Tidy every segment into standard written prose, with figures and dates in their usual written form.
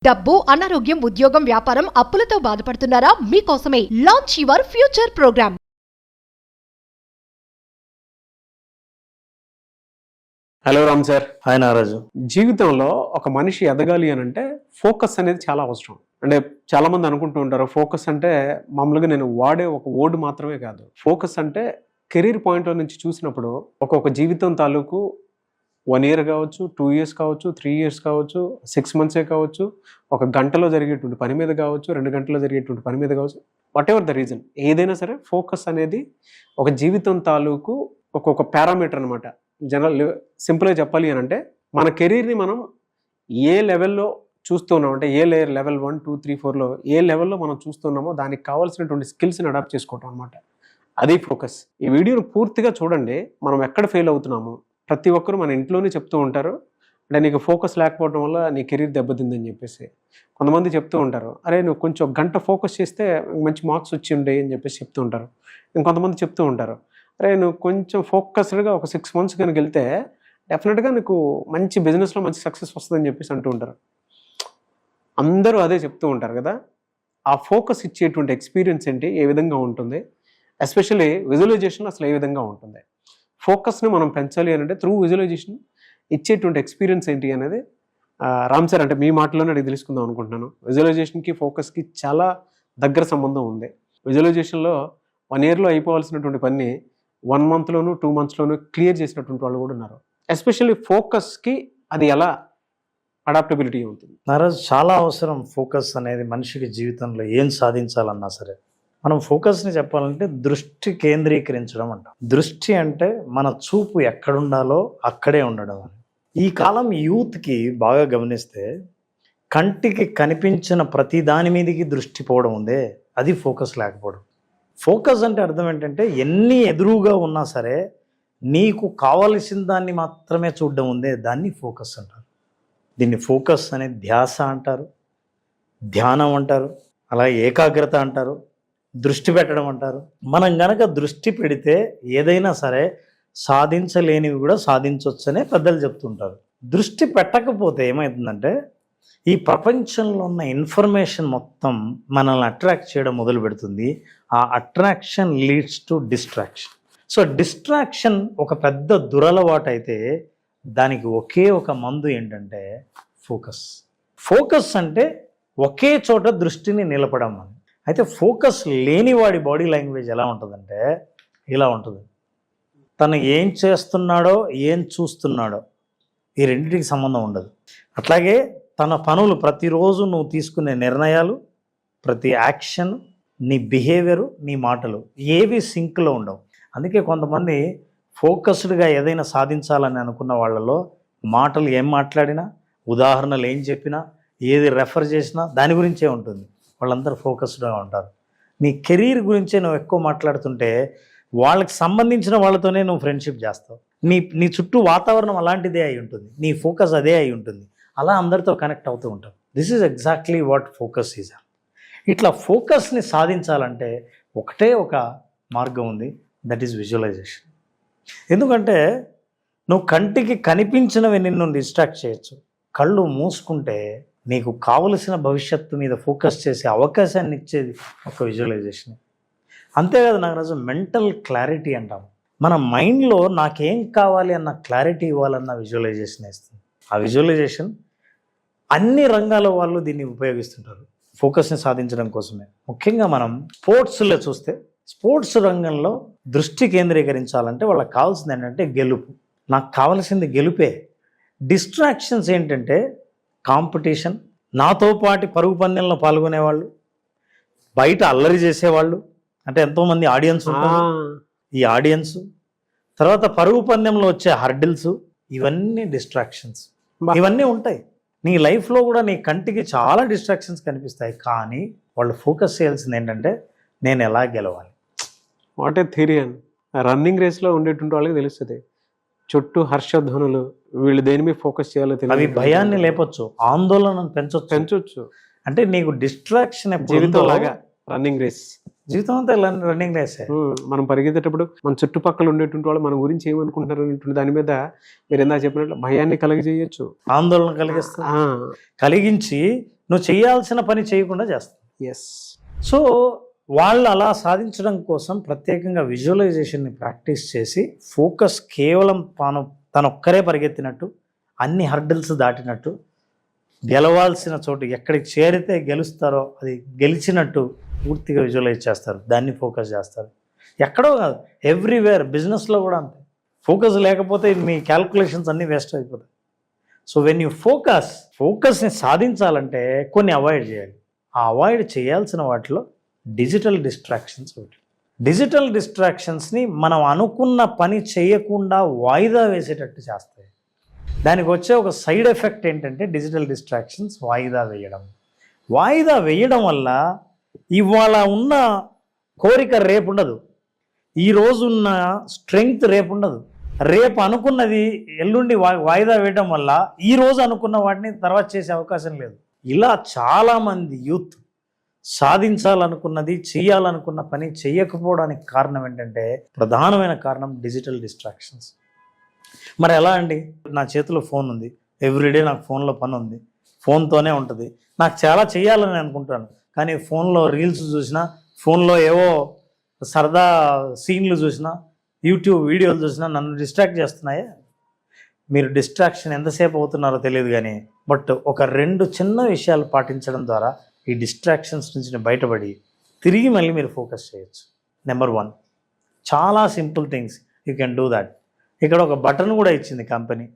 డబ్బు, అనారోగ్యం, ఉద్యోగం, వ్యాపారం, అప్పులతో బాధపడుతున్నారా? మీకోసమే launch your future program. Hello Ram sir. Hi Naraju. జీవితంలో ఒక మనిషి ఎదగాలి అని అంటే ఫోకస్ అనేది చాలా అవసరం. అంటే చాలా మంది అనుకుంటూ ఉంటారు ఫోకస్ అంటే మామూలుగా నేను వాడే ఒక వర్డ్ మాత్రమే కాదు. ఫోకస్ అంటే కెరీర్ పాయింట్ నుంచి చూసినప్పుడు ఒక్కొక్క జీవితం తాలూకు 1 year కావచ్చు, 2 years కావచ్చు, 3 years కావచ్చు, 6 months కావచ్చు, ఒక గంటలో జరిగేటువంటి పని మీద కావచ్చు, 2 గంటలో జరిగేటువంటి పని మీద కావచ్చు, వాట్ ఎవర్ ద రీజన్ ఏదైనా సరే ఫోకస్ అనేది ఒక జీవితం తాలూకు ఒక్కొక్క పారామీటర్ అనమాట. జనరల్ సింపుల్గా చెప్పాలి అని అంటే మన కెరీర్ని మనం ఏ లెవెల్లో చూస్తున్నాం అంటే ఏ లేయర్ లెవెల్ 1, 2, 3, 4లో ఏ లెవెల్లో మనం చూస్తున్నామో దానికి కావాల్సినటువంటి స్కిల్స్ని అడాప్ట్ చేసుకోవటం అనమాట. అది ఫోకస్. ఈ వీడియోను పూర్తిగా చూడండి. మనం ఎక్కడ ఫెయిల్ అవుతున్నాము ప్రతి ఒక్కరు మన ఇంట్లోనే చెప్తూ ఉంటారు. అంటే నీకు ఫోకస్ లేకపోవడం వల్ల నీ కెరీర్ దెబ్బతిందని చెప్పేసి కొంతమంది చెప్తూ ఉంటారు. అరే నువ్వు కొంచెం గంట ఫోకస్ చేస్తే మంచి మార్క్స్ వచ్చి ఉండే అని చెప్పేసి చెప్తూ ఉంటారు. ఇంకొంతమంది చెప్తూ ఉంటారు, అరే నువ్వు కొంచెం ఫోకస్డ్గా ఒక 6 months కనుక వెళ్తే డెఫినెట్గా నీకు మంచి బిజినెస్లో మంచి సక్సెస్ వస్తుందని చెప్పేసి అంటూ ఉంటారు. అందరూ అదే చెప్తూ ఉంటారు కదా. ఆ ఫోకస్ ఇచ్చేటువంటి ఎక్స్పీరియన్స్ ఏంటి, ఏ విధంగా ఉంటుంది, ఎస్పెషల్లీ విజువలైజేషన్ అసలు ఏ విధంగా ఉంటుంది, ఫోకస్ని మనం పెంచాలి అని అంటే త్రూ విజువలైజేషన్ ఇచ్చేటువంటి ఎక్స్పీరియన్స్ ఏంటి అనేది రామ్ సార్ అంటే మీ మాటలోనే అడిగి తెలుసుకుందాం అనుకుంటున్నాను. విజువలైజేషన్కి ఫోకస్కి చాలా దగ్గర సంబంధం ఉంది. విజువలైజేషన్లో 1 yearలో అయిపోవాల్సినటువంటి పని 1 monthలోను 2 monthsలోను క్లియర్ చేసినటువంటి వాళ్ళు కూడా ఉన్నారు. ఎస్పెషల్లీ ఫోకస్కి అది ఎలా అడాప్టబిలిటీ ఉంటుంది? నారాజు, చాలా అవసరం ఫోకస్ అనేది మనిషికి జీవితంలో ఏం సాధించాలన్నా సరే. మనం ఫోకస్ని చెప్పాలంటే దృష్టి కేంద్రీకరించడం అంటాం. దృష్టి అంటే మన చూపు ఎక్కడుండాలో అక్కడే ఉండడం అని. ఈ కాలం యూత్కి బాగా గమనిస్తే కంటికి కనిపించిన ప్రతి దాని మీదకి దృష్టి పోవడం ఉందే, అది ఫోకస్ లేకపోవడం. ఫోకస్ అంటే అర్థం ఏంటంటే ఎన్ని ఎదురుగా ఉన్నా సరే నీకు కావలసిన దాన్ని మాత్రమే చూడడం ఉందే, దాన్ని ఫోకస్ అంటారు. దీన్ని ఫోకస్ అనే ధ్యాస అంటారు, ధ్యానం అంటారు, అలాగే ఏకాగ్రత అంటారు, దృష్టి పెట్టడం అంటారు. మనం గనక దృష్టి పెడితే ఏదైనా సరే సాధించలేనివి కూడా సాధించవచ్చనే పెద్దలు చెప్తుంటారు. దృష్టి పెట్టకపోతే ఏమవుతుందంటే ఈ ప్రపంచంలో ఉన్న ఇన్ఫర్మేషన్ మొత్తం మనల్ని అట్రాక్ట్ చేయడం మొదలు పెడుతుంది. ఆ attraction leads to distraction. So distraction ఒక పెద్ద దురలవాటు అయితే దానికి ఒకే ఒక మందు ఏంటంటే ఫోకస్. ఫోకస్ అంటే ఒకే చోట దృష్టిని నిలపడం అని. అయితే ఫోకస్ లేని వాడి బాడీ లాంగ్వేజ్ ఎలా ఉంటుందంటే ఇలా ఉంటుంది. తను ఏం చేస్తున్నాడో ఏం చూస్తున్నాడో ఈ రెండింటికి సంబంధం ఉండదు. అట్లాగే తన పనులు ప్రతిరోజు నువ్వు తీసుకునే నిర్ణయాలు, ప్రతి యాక్షన్, నీ బిహేవియరు, నీ మాటలు ఏవి సింక్లో ఉండవు. అందుకే కొంతమంది ఫోకస్డ్గా ఏదైనా సాధించాలని అనుకున్న వాళ్ళలో మాటలు ఏం మాట్లాడినా, ఉదాహరణలు ఏం చెప్పినా, ఏది రెఫర్ చేసినా దాని గురించే ఉంటుంది. వాళ్ళందరూ ఫోకస్డ్గా ఉంటారు. నీ కెరీర్ గురించే నువ్వు ఎక్కువ మాట్లాడుతుంటే వాళ్ళకి సంబంధించిన వాళ్ళతోనే నువ్వు ఫ్రెండ్షిప్ చేస్తావు. నీ చుట్టూ వాతావరణం అలాంటిదే అయి ఉంటుంది, నీ ఫోకస్ అదే అయి ఉంటుంది. అలా అందరితో కనెక్ట్ అవుతూ ఉంటావు. This is exactly what focus is. ఇట్లా ఫోకస్ని సాధించాలంటే ఒకటే ఒక మార్గం ఉంది, దట్ ఈజ్ విజువలైజేషన్. ఎందుకంటే నువ్వు కంటికి కనిపించినవి నిన్ను డిస్ట్రాక్ట్ చేయొచ్చు. కళ్ళు మూసుకుంటే నీకు కావలసిన భవిష్యత్తు మీద ఫోకస్ చేసే అవకాశాన్ని ఇచ్చేది ఒక విజువలైజేషన్. అంతేకాదు నాగరాజు, మెంటల్ క్లారిటీ అంటాం. మన మైండ్లో నాకేం కావాలి అన్న క్లారిటీ ఇవ్వాలన్న విజువలైజేషన్ ఇస్తుంది. ఆ విజువలైజేషన్ అన్ని రంగాల వాళ్ళు దీన్ని ఉపయోగిస్తుంటారు ఫోకస్ని సాధించడం కోసమే. ముఖ్యంగా మనం స్పోర్ట్స్లో చూస్తే స్పోర్ట్స్ రంగంలో దృష్టి కేంద్రీకరించాలంటే వాళ్ళకి కావాల్సింది ఏంటంటే గెలుపు. నాకు కావాల్సింది గెలుపే. డిస్ట్రాక్షన్స్ ఏంటంటే కాంపిటీషన్, నాతో పాటు పరుగు పందెంలో పాల్గొనేవాళ్ళు, బయట అల్లరి చేసేవాళ్ళు, అంటే ఎంతోమంది ఆడియన్స్ ఉంటారు, ఈ ఆడియన్స్, తర్వాత పరుగు పందెంలో వచ్చే హర్డిల్స్, ఇవన్నీ డిస్ట్రాక్షన్స్. ఇవన్నీ ఉంటాయి నీ లైఫ్లో కూడా. నీ కంటికి చాలా డిస్ట్రాక్షన్స్ కనిపిస్తాయి, కానీ వాళ్ళు ఫోకస్ చేయాల్సింది ఏంటంటే నేను ఎలా గెలవాలి. వాట్ ఏ థియరీ అని రన్నింగ్ రేస్లో ఉండేటువంటి వాళ్ళకి తెలుస్తుంది. చుట్టూ హర్షధ్వనులు, వీళ్ళు దేని మీద ఫోకస్ చేయాలో తెలియదు. అవి భయాన్ని లేపొచ్చు, ఆందోళనను పెంచొచ్చు. అంటే నీకు డిస్ట్రాక్షన్ జీవితం లాగా రన్నింగ్ రేస్, జీవితం అంతా రన్నింగ్ రేసే. మనం పరిగెత్తేటప్పుడు మన చుట్టుపక్కల ఉండేటువంటి వాళ్ళు మన గురించి ఏమనుకుంటున్నారు అనేటువంటి దాని మీద మీరు ఎందా చెప్పినట్లు భయాన్ని కలిగజేయచ్చు, ఆందోళన కలిగించి నువ్వు చేయాల్సిన పని చేయకుండా చేస్తావు. ఎస్. సో వాళ్ళు అలా సాధించడం కోసం ప్రత్యేకంగా విజువలైజేషన్ని ప్రాక్టీస్ చేసి ఫోకస్ కేవలం తనొక్కరే పరిగెత్తినట్టు, అన్ని హర్డిల్స్ దాటినట్టు, గెలవాల్సిన చోటు ఎక్కడికి చేరితే గెలుస్తారో అది గెలిచినట్టు పూర్తిగా విజువలైజ్ చేస్తారు. దాన్ని ఫోకస్ చేస్తారు. ఎక్కడో కాదు, ఎవ్రీవేర్. బిజినెస్లో కూడా అంతే. ఫోకస్ లేకపోతే మీ క్యాల్కులేషన్స్ అన్నీ వేస్ట్ అయిపోతాయి. సో వెన్ యూ ఫోకస్ని సాధించాలంటే కొన్ని అవాయిడ్ చేయాలి. ఆ అవాయిడ్ చేయాల్సిన వాటిలో డిజిటల్ డిస్ట్రాక్షన్స్ ఒకటి. డిజిటల్ డిస్ట్రాక్షన్స్ని మనం అనుకున్న పని చేయకుండా వాయిదా వేసేటట్టు చేస్తాయి. దానికి వచ్చే ఒక సైడ్ ఎఫెక్ట్ ఏంటంటే డిజిటల్ డిస్ట్రాక్షన్స్ వాయిదా వేయడం వల్ల ఇవాళ ఉన్న కోరిక రేపు ఉండదు, ఈరోజు ఉన్న స్ట్రెంగ్త్ రేపు ఉండదు, రేపు అనుకున్నది ఎల్లుండి వాయిదా వేయడం వల్ల ఈరోజు అనుకున్న వాటిని తర్వాత చేసే అవకాశం లేదు. ఇలా చాలామంది యూత్ సాధించాలనుకున్నది, చేయాలనుకున్న పని చేయకపోవడానికి కారణం ఏంటంటే ప్రధానమైన కారణం డిజిటల్ డిస్ట్రాక్షన్స్. మరి ఎలా అండి? నా చేతిలో ఫోన్ ఉంది, ఎవ్రీడే నాకు ఫోన్లో పని ఉంది, ఫోన్తోనే ఉంటుంది, నాకు చాలా చేయాలని అనుకుంటాను, కానీ ఫోన్లో రీల్స్ చూసినా, ఫోన్లో ఏవో సరదా సీన్లు చూసినా, యూట్యూబ్ వీడియోలు చూసినా నన్ను డిస్ట్రాక్ట్ చేస్తున్నాయే. మీరు డిస్ట్రాక్షన్ ఎంతసేపు అవుతున్నారో తెలియదు, కానీ బట్ ఒక 2 చిన్న విషయాలు పాటించడం ద్వారా ఈ డిస్ట్రాక్షన్స్ నుంచి బయటపడి తిరిగి మళ్ళీ మీరు ఫోకస్ చేయొచ్చు. నెంబర్ 1, చాలా simple things, you can do that. ఇక్కడ ఒక బటన్ కూడా ఇచ్చింది కంపెనీ,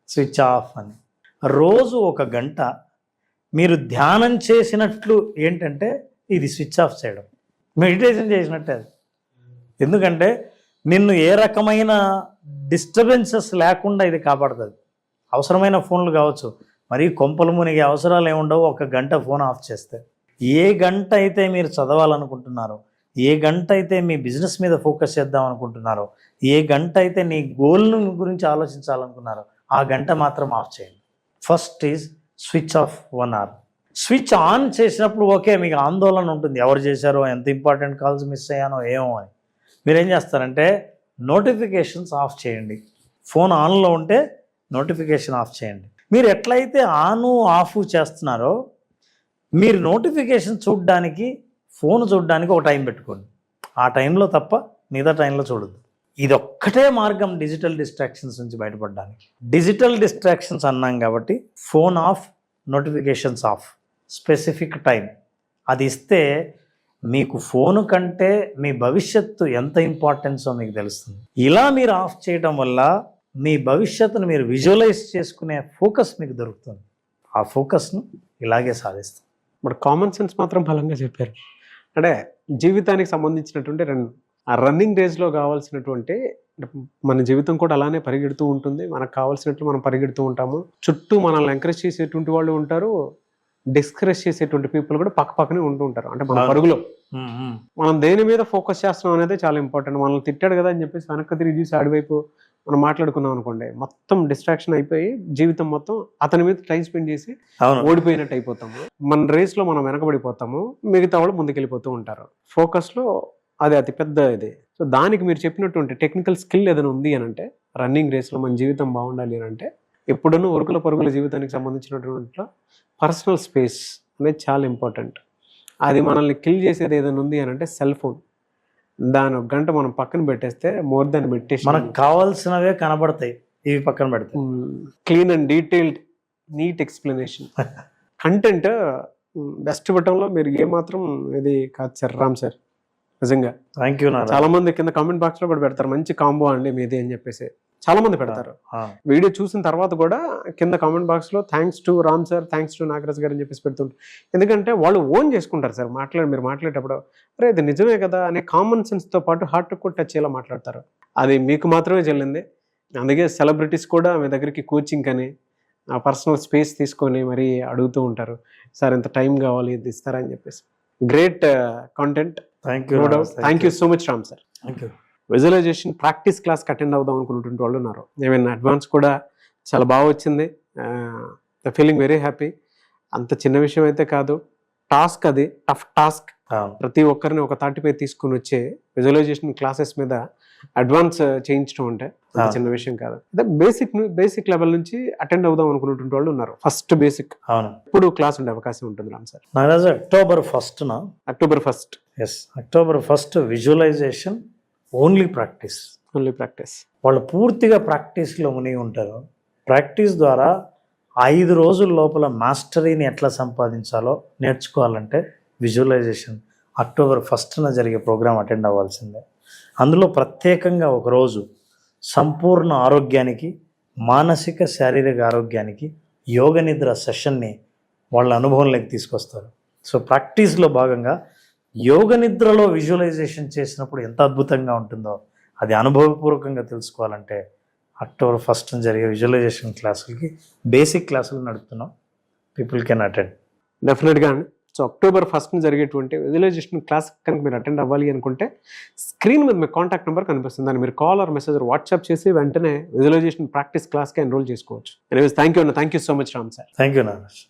స్విచ్ ఆఫ్ అని. రోజు 1 గంట మీరు ధ్యానం చేసినట్లు ఏంటంటే ఇది స్విచ్ ఆఫ్ చేయడం, మెడిటేషన్ చేసినట్టే అది. ఎందుకంటే నిన్ను ఏ రకమైన డిస్టర్బెన్సెస్ లేకుండా ఇది కాపాడుతుంది. అవసరమైన ఫోన్లు కావచ్చు, మరి కొంపలు మునిగే అవసరాలు ఏముండవు 1 గంట ఫోన్ ఆఫ్ చేస్తే. ఏ గంట అయితే మీరు చదవాలనుకుంటున్నారో, ఏ గంట అయితే మీ బిజినెస్ మీద ఫోకస్ చేద్దాం అనుకుంటున్నారో, ఏ గంట అయితే నీ గోల్ను గురించి ఆలోచించాలనుకున్నారో ఆ గంట మాత్రం ఆఫ్ చేయండి. First is switch off 1 hour. Switch on చేసినప్పుడు ఓకే, మీకు ఆందోళన ఉంటుంది, ఎవరు చేశారో, ఎంత ఇంపార్టెంట్ కాల్స్ మిస్ అయ్యానో ఏమో అని. మీరేం చేస్తారంటే నోటిఫికేషన్స్ ఆఫ్ చేయండి. ఫోన్ ఆన్లో ఉంటే నోటిఫికేషన్ ఆఫ్ చేయండి. మీరు ఎట్లయితే ఆను ఆఫ్ చేస్తున్నారో మీరు నోటిఫికేషన్ చూడడానికి, ఫోన్ చూడడానికి ఒక టైం పెట్టుకోండి. ఆ టైంలో తప్ప మిగతా టైంలో చూడద్దు. ఇదొక్కటే మార్గం డిజిటల్ డిస్ట్రాక్షన్స్ నుంచి బయటపడడానికి. డిజిటల్ డిస్ట్రాక్షన్స్ అన్నాం కాబట్టి phone off, notifications off, specific time అది ఇస్తే మీకు ఫోను కంటే మీ భవిష్యత్తు ఎంత ఇంపార్టెన్సో మీకు తెలుస్తుంది. ఇలా మీరు ఆఫ్ చేయడం వల్ల మీ భవిష్యత్తును మీరు విజువలైజ్ చేసుకునే ఫోకస్ మీకు దొరుకుతుంది. ఆ ఫోకస్ను ఇలాగే సాధిస్తాం. బట్ కామన్ సెన్స్ మాత్రం బలంగా చెప్పారు. అంటే జీవితానికి సంబంధించినటువంటి ఆ రన్నింగ్ రేస్లో కావాల్సినటువంటి, మన జీవితం కూడా అలానే పరిగెడుతూ ఉంటుంది. మనకు కావాల్సినట్లు మనం పరిగెడుతూ ఉంటాము. చుట్టూ మనల్ని ఎంకరేజ్ చేసేటువంటి వాళ్ళు ఉంటారు, డిస్కరేజ్ చేసేటువంటి పీపుల్ కూడా పక్కనే ఉంటూ ఉంటారు. అంటే మన పరుగులో మనం దేని మీద ఫోకస్ చేస్తున్నాం అనేది చాలా ఇంపార్టెంట్. మనల్ని తిట్టాడు కదా అని చెప్పేసి వెనక్కి తిరిగి చూసి ఆడివైపు మనం మాట్లాడుకున్నాం అనుకోండి, మొత్తం డిస్ట్రాక్షన్ అయిపోయి జీవితం మొత్తం అతని మీద టైం స్పెండ్ చేసి ఓడిపోయినట్టు అయిపోతాము. మన రేస్లో మనం వెనకబడిపోతాము, మిగతా వాళ్ళు ముందుకెళ్ళిపోతూ ఉంటారు. ఫోకస్లో అది అతిపెద్ద ఇది. సో దానికి మీరు చెప్పినటువంటి టెక్నికల్ స్కిల్ ఏదైనా ఉంది అని అంటే, రన్నింగ్ రేస్లో మన జీవితం బాగుండాలి అని అంటే, ఎప్పుడూ ఉరుకుల పరుగుల జీవితానికి సంబంధించినటువంటి పర్సనల్ స్పేస్ అనేది చాలా ఇంపార్టెంట్. అది మనల్ని కిల్ చేసేది ఏదైనా ఉంది అని అంటే సెల్ ఫోన్. దాని 1 గంట మనం పక్కన పెట్టేస్తే మోర్ దాన్ మెడిటేషన్. మనకు కావాల్సినవే కనబడతాయి, ఇవి పక్కన పెడితే. Clean and detailed neat explanation content best ఇవ్వటంలో మీరు ఏమాత్రం ఇది కాదు సార్, రామ్ సార్. నిజంగా థ్యాంక్ యూ. చాలా మంది కింద కామెంట్ బాక్స్ లో కూడా పెడతారు, మంచి కాంబో అండి మీది అని చెప్పేసి చాలా మంది పెడతారు. వీడియో చూసిన తర్వాత కూడా కింద కామెంట్ బాక్స్ లో thanks to Ram sir, thanks to Nagaraj గారు అని చెప్పేసి పెడుతుంటారు. ఎందుకంటే వాళ్ళు ఓన్ చేసుకుంటారు సార్. మీరు మాట్లాడేటప్పుడు అరే ఇది నిజమే కదా అనే కామన్ సెన్స్ తో పాటు హార్ట్ కూడా టచ్ అయ్యేలా మాట్లాడతారు. అది మీకు మాత్రమే చెల్లింది. అందుకే సెలబ్రిటీస్ కూడా మీ దగ్గరికి కోచింగ్ అని పర్సనల్ స్పేస్ తీసుకొని మరీ అడుగుతూ ఉంటారు, సార్ ఎంత టైం కావాలి ఇది ఇస్తారా అని చెప్పేసి. Great content. Thank you so much Ram sir. Thank you. Visualisation practice క్లాస్కి అటెండ్ అవుదాం అనుకున్నటువంటి వాళ్ళు ఉన్నారు. ఏమైనా అడ్వాన్స్ కూడా చాలా బాగా వచ్చింది. Feeling very happy. అంత చిన్న విషయం అయితే కాదు, టాస్క్, అది టఫ్ టాస్క్. అవును. ప్రతి ఒక్కరిని ఒక తాటిపై తీసుకుని వచ్చే విజువలైజేషన్ క్లాసెస్ మీద అడ్వాన్స్ చేయించడం అంటే అంత చిన్న విషయం కాదు. అదే బేసిక్ లెవెల్ నుంచి అటెండ్ అవుదాం అనుకున్నటువంటి వాళ్ళు ఉన్నారు. ఫస్ట్ బేసిక్ అవును. ఇప్పుడు క్లాస్ ఉండే అవకాశం ఉంటుంది Ram sir. Nagaraju, October 1st October 1st October 1st visualisation only practice. Only practice. వాళ్ళు పూర్తిగా ప్రాక్టీస్లో మునిగి ఉంటారు. ప్రాక్టీస్ ద్వారా 5 రోజుల లోపల మాస్టరీని ఎట్లా సంపాదించాలో నేర్చుకోవాలంటే విజువలైజేషన్ October 1st జరిగే ప్రోగ్రాం అటెండ్ అవ్వాల్సిందే. అందులో ప్రత్యేకంగా ఒకరోజు సంపూర్ణ ఆరోగ్యానికి, మానసిక శారీరక ఆరోగ్యానికి యోగ నిద్ర సెషన్ని వాళ్ళ అనుభవంలోకి తీసుకొస్తారు. సో ప్రాక్టీస్లో భాగంగా యోగ నిద్రలో విజువలైజేషన్ చేసినప్పుడు ఎంత అద్భుతంగా ఉంటుందో అది అనుభవపూర్వకంగా తెలుసుకోవాలంటే October 1st జరిగే విజువలైజేషన్ క్లాసులకి బేసిక్ క్లాసులు నడుపుతున్నాం. పీపుల్ కెన్ అటెండ్ డెఫినెట్గా అండి. సో October 1st జరిగేటువంటి విజువలైజేషన్ క్లాస్ కనుక మీరు అటెండ్ అవ్వాలి అనుకుంటే స్క్రీన్ మీద మీ కాంటాక్ట్ నెంబర్ కనిపిస్తుంది. దాన్ని మీరు కాల్ ఆర్ మెసేజ్ వాట్సాప్ చేసి వెంటనే విజువలైజేషన్ ప్రాక్టీస్ క్లాస్కి ఎన్రోల్ చేసుకోవచ్చు. Anyways thank you so much Ram sir. Thank you Nagaraj.